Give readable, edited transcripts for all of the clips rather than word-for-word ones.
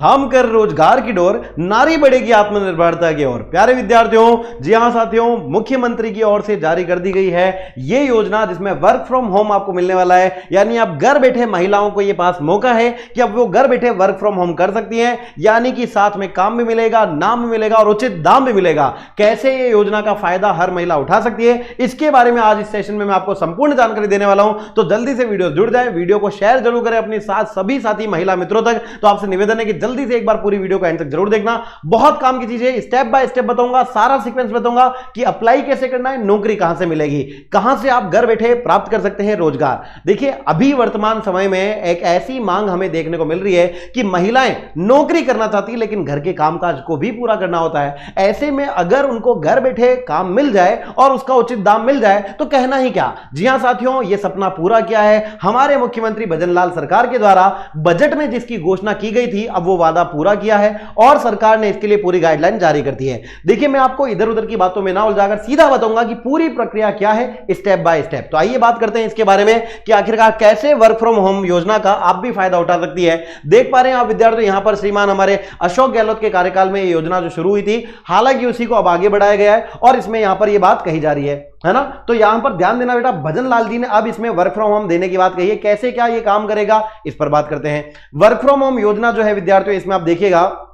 हम कर रोजगार की डोर, नारी बढ़ेगी आत्मनिर्भरता की ओर। प्यारे विद्यार्थियों, जी हां साथियों, मुख्यमंत्री की ओर से जारी कर दी गई है यह योजना जिसमें वर्क फ्रॉम होम आपको मिलने वाला है। यानी आप घर बैठे महिलाओं को यह पास मौका है कि अब वो घर बैठे वर्क फ्रॉम होम कर सकती हैं, यानी कि साथ में काम भी मिलेगा, नाम भी मिलेगा और उचित दाम भी मिलेगा। कैसे ये योजना का फायदा हर महिला उठा सकती है, इसके बारे में आज इस सेशन में मैं आपको संपूर्ण जानकारी देने वाला हूं। तो जल्दी से वीडियो जुड़ जाए, वीडियो को शेयर जरूर करें अपने साथ सभी साथी महिला मित्रों तक। तो आपसे निवेदन है कि जल्दी से एक बार पूरी वीडियो को एंड तक जरूर देखना। बहुत काम की चीजें स्टेप बाय स्टेप बताऊंगा, सारा सीक्वेंस बताऊंगा कि अप्लाई कैसे करना है, नौकरी कहां से मिलेगी, कहां से आप घर बैठे प्राप्त कर सकते हैं रोजगार। देखिए, अभी वर्तमान समय में एक ऐसी मांग हमें देखने को मिल रही है कि महिलाएं नौकरी करना चाहती है लेकिन घर के कामकाज को भी पूरा करना होता है। ऐसे में अगर उनको घर बैठे काम मिल जाए और उसका उचित दाम मिल जाए तो कहना ही क्या। जी हां साथियों, यह सपना पूरा किया है हमारे मुख्यमंत्री भजनलाल सरकार के द्वारा। बजट में जिसकी घोषणा की गई थी, अब वो वादा पूरा किया है और सरकार ने इसके लिए पूरी गाइडलाइन जारी कर दी है। देखिए, मैं आपको इधर उधर की बातों में ना उलझाकर सीधा बताऊंगा कि पूरी प्रक्रिया क्या है स्टेप बाय स्टेप। तो आइए बात करते हैं इसके बारे में कि आखिरकार कैसे वर्क फ्रॉम होम योजना का आप भी फायदा उठा सकती है। देख पा रहे हैं आप विद्यार्थी, यहां पर श्रीमान हमारे अशोक गहलोत के कार्यकाल में यह योजना जो शुरू हुई थी, हालांकि उसी को अब आगे बढ़ाया गया है और इसमें यहां पर यह बात कही जा रही है ना। तो यहां पर ध्यान देना बेटा, भजनलाल जी ने अब इसमें वर्क फ्रॉम होम देने की बात कही है। कैसे क्या ये काम करेगा, इस पर बात करते हैं। वर्क फ्रॉम होम योजना जो है विद्यार्थियों, इसमें आप देखिएगा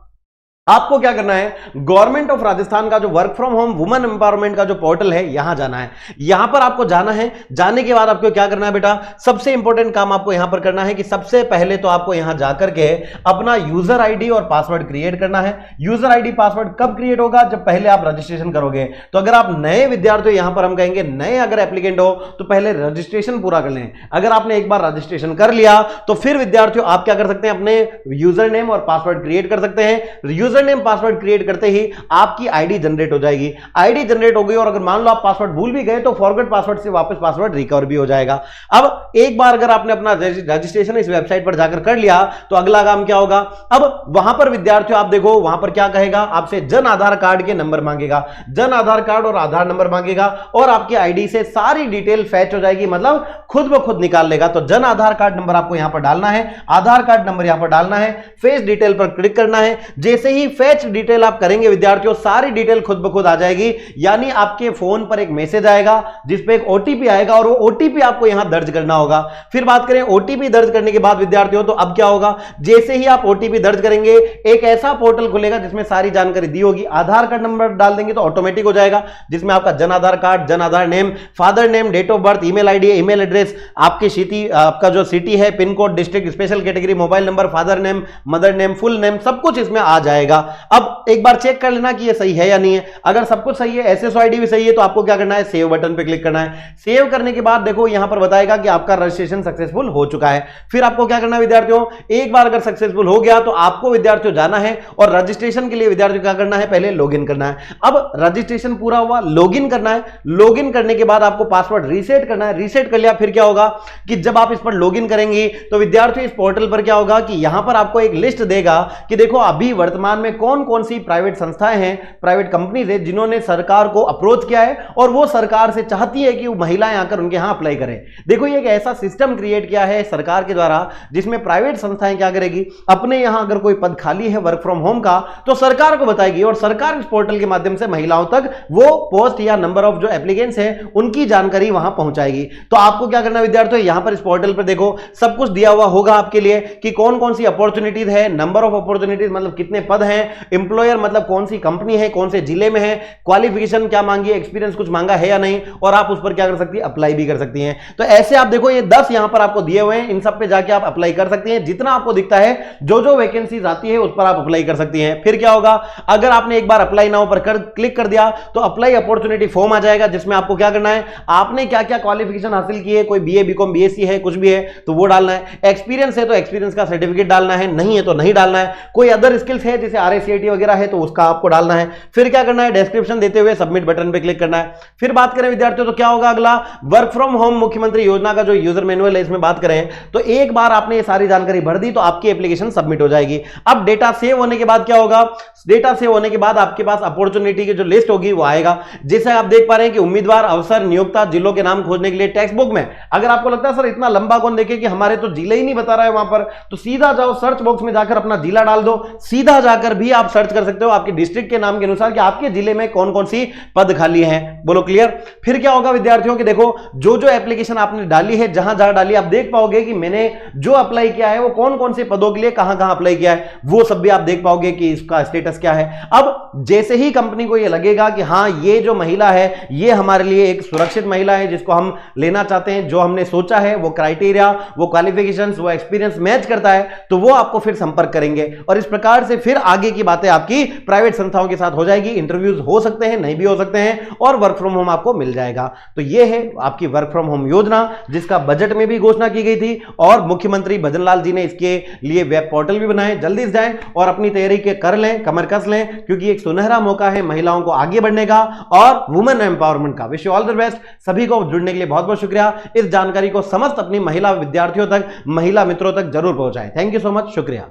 आपको क्या करना है, गवर्नमेंट ऑफ राजस्थान का जो work from home women empowerment का जो पोर्टल है, यहां जाना है। यहां पर आपको जाना है, जाने के बाद आपको क्या करना है बेटा, सबसे इंपॉर्टेंट काम आपको यहां पर करना है कि सबसे पहले तो आपको यहां जाकर के अपना यूजर आईडी और पासवर्ड क्रिएट करना है। यूजर आईडी पासवर्ड कब क्रिएट होगा, जब पहले आप रजिस्ट्रेशन करोगे। तो अगर आप नए विद्यार्थी, यहां पर हम कहेंगे नए अगर एप्लीकेंट हो तो पहले रजिस्ट्रेशन पूरा कर लें। अगर आपने एक बार रजिस्ट्रेशन कर लिया तो फिर विद्यार्थियों आप क्या कर सकते हैं, अपने यूजर नेम और पासवर्ड क्रिएट कर सकते हैं। यूजर नेम पासवर्ड क्रिएट करते ही आपकी आईडी जनरेट हो जाएगी। आईडी जनरेट हो गई और अगर मान लो आप पासवर्ड भूल भी गए तो फॉरगेट पासवर्ड से वापस पासवर्ड रिकवर भी हो जाएगा। अब एक बार अगर आपने अपना रजिस्ट्रेशन इस वेबसाइट पर जाकर कर लिया तो अगला काम क्या होगा, अब वहां पर विद्यार्थियों आप देखो, वहां पर क्या कहेगा, आपसे जन आधार कार्ड के नंबर मांगेगा, जन आधार कार्ड और आधार नंबर मांगेगा और आपकी आईडी से सारी डिटेल फैच हो जाएगी, मतलब खुद ब खुद निकाल लेगा। तो जन आधार कार्ड नंबर आपको यहां पर डालना है, आधार कार्ड नंबर यहां पर डालना है, फेस डिटेल पर क्लिक करना है। जैसे ही फेच डिटेल आप करेंगे विद्यार्थियों, सारी डिटेल खुद ब खुद आ जाएगी। यानी आपके फोन पर एक मैसेज आएगा जिसपे एक ओटीपी आएगा और वो ओटीपी आपको यहां दर्ज करना होगा। फिर बात करें ओटीपी दर्ज करने के बाद विद्यार्थियों, तो अब क्या होगा, जैसे ही आप ओटीपी दर्ज करेंगे एक ऐसा पोर्टल खुलेगा जिसमें सारी जानकारी दी होगी। आधार कार्ड नंबर डाल देंगे तो ऑटोमेटिक हो जाएगा, जिसमें आपका जन Aadhaar card, Jan Aadhaar name, father name, date of birth, email ID, email address, आपकी सिटी, आपका जो सिटी है, pin code, district, special category, mobile number, father name, mother name, full name, सब कुछ इसमें आ जाएगा। अब एक बार चेक कर लेना कि ये सही है या नहीं है। अगर सब कुछ सही है, एसएसओ आईडी भी सही है, तो आपको क्या करना है, सेव बटन पे क्लिक करना है। सेव करने के बाद देखो यहां पर बताएगा कि आपका रजिस्ट्रेशन सक्सेसफुल हो चुका है। फिर आपको क्या करना है विद्यार्थियों, एक बार अगर सक्सेसफुल हो गया तो आपको विद्यार्थियों जाना है और रजिस्ट्रेशन के लिए विद्यार्थियों क्या करना है, पहले लॉगिन करना है। अब रजिस्ट्रेशन पूरा हुआ, लॉगिन करना है। लॉगिन करने के बाद आपको पासवर्ड रीसेट करना है। रीसेट कर लिया, फिर क्या होगा कि जब आप इस पर लॉगिन करेंगे तो विद्यार्थियों इस पोर्टल पर क्या होगा कि यहां पर आपको एक लिस्ट देगा कि देखो अभी वर्तमान में कौन कौन सी प्राइवेट संस्थाएं हैं, प्राइवेट कंपनीज है जिन्होंने सरकार को अप्रोच किया है और वो सरकार से चाहती है कि वो महिलाएं आकर उनके यहां अप्लाई करें। देखो ये एक ऐसा सिस्टम क्रिएट किया है सरकार के द्वारा जिसमें प्राइवेट संस्थाएं क्या करेगी, अपने यहां अगर कोई पद खाली है वर्क फ्रॉम होम का तो सरकार को बताएगी और सरकार इस पोर्टल के माध्यम से महिलाओं तक वो पोस्ट या नंबर ऑफ जो एप्लीकेंट्स हैं उनकी जानकारी वहां पहुंचाएगी। तो आपको क्या करना विद्यार्थियों, यहां पर इस पोर्टल पर देखो सब कुछ दिया हुआ होगा आपके लिए कि कौन कौन सी अपॉर्चुनिटीज है, नंबर ऑफ अपॉर्चुनिटीज मतलब कितने पद हैं, एम्प्लॉयर मतलब कौन सी कंपनी है, कौन से जिले में है, क्वालिफिकेशन क्या मांगी है, एक्सपीरियंस कुछ मांगा है या नहीं, और आप उस पर क्या कर सकती है, अप्लाई भी कर सकती हैं। तो ऐसे आप देखो ये 10 यहां पर आपको दिए हुए हैं, इन सब पे जाके आप अप्लाई कर सकती हैं। जितना आपको दिखता है जो जो वैकेंसीज आती है उस पर आप अप्लाई कर सकती हैं। फिर क्या होगा, अगर आपने एक बार अप्लाई नाउ पर क्लिक कर दिया तो अप्लाई अपॉर्चुनिटी फॉर्म आ जाएगा जिसमें आपको क्या करना है, आपने क्या क्या क्वालिफिकेशन हासिल की है, कोई बीए, बीकॉम, बीएससी है, कुछ भी है तो वो डालना है। एक्सपीरियंस है तो एक्सपीरियंस का सर्टिफिकेट डालना है, नहीं है तो नहीं डालना है। कोई अदर स्किल्स है जैसे जैसे RACIT वगैरह है तो उसका आपको डालना है। फिर क्या करना है, डिस्क्रिप्शन देते हुए सबमिट बटन पे क्लिक करना है। फिर बात करें विद्यार्थियों तो क्या होगा अगला, वर्क फ्रॉम होम मुख्यमंत्री योजना का जो यूजर मैनुअल है इसमें बात करें तो एक बार आपने ये सारी जानकारी भर दी तो आपकी एप्लीकेशन सबमिट हो जाएगी। अब डेटा सेव होने के बाद क्या होगा, डेटा सेव होने के बाद आपके पास अपॉर्चुनिटी की जो लिस्ट होगी वो आएगा। जैसे आप देख पा रहे हैं कि उम्मीदवार, अवसर, नियोक्ता, जिलों के नाम खोजने के लिए टेक्स्ट बुक में, अगर आपको लगता है सर इतना लंबा कौन देखे कि हमारे तो जिले ही नहीं बता रहा है वहां पर, तो सीधा जाओ सर्च बॉक्स में जाकर अपना जिला डाल दो, सीधा जाकर भी आप सर्च कर सकते हो आपके डिस्ट्रिक्ट के नाम के अनुसार कि आपके जिले में कौन कौन सी पद खाली हैं। बोलो क्लियर। फिर क्या होगा विद्यार्थियों कि देखो जो जो एप्लीकेशन आपने डाली है, जहां जहां डाली, आप देख पाओगे कि मैंने जो अप्लाई किया है वो कौन कौन से पदों के लिए कहां कहां अप्लाई किया है, वो सब भी आप देख पाओगे कि इसका स्टेटस क्या है। अब जैसे ही कंपनी को ये लगेगा कि हां ये जो महिला है ये हमारे लिए एक सुरक्षित महिला है जिसको हम लेना चाहते हैं, जो हमने सोचा है वो क्राइटेरिया, वो क्वालिफिकेशंस, वो एक्सपीरियंस मैच करता है, तो वो आपको फिर संपर्क करेंगे और इस प्रकार से फिर आगे की बातें आपकी प्राइवेट संस्थाओं के साथ हो जाएगी। इंटरव्यूज हो सकते हैं, नहीं भी हो सकते हैं, और वर्क फ्रॉम होम आपको मिल जाएगा। तो ये है आपकी वर्क फ्रॉम होम योजना जिसका बजट में भी घोषणा की गई थी और मुख्यमंत्री भजन लाल जी ने इसके लिए वेब पोर्टल भी बनाए। जल्दी से जाएं और अपनी तैयारी के कर लें, कमर कस लें, क्योंकि एक सुनहरा मौका है महिलाओं को आगे बढ़ने का और वुमेन एम्पावरमेंट का। Wish you all the best. सभी को जुड़ने के लिए बहुत बहुत शुक्रिया। इस जानकारी को समस्त अपनी महिला विद्यार्थियों तक, महिला मित्रों तक जरूर पहुंचाएं। थैंक यू सो मच, शुक्रिया।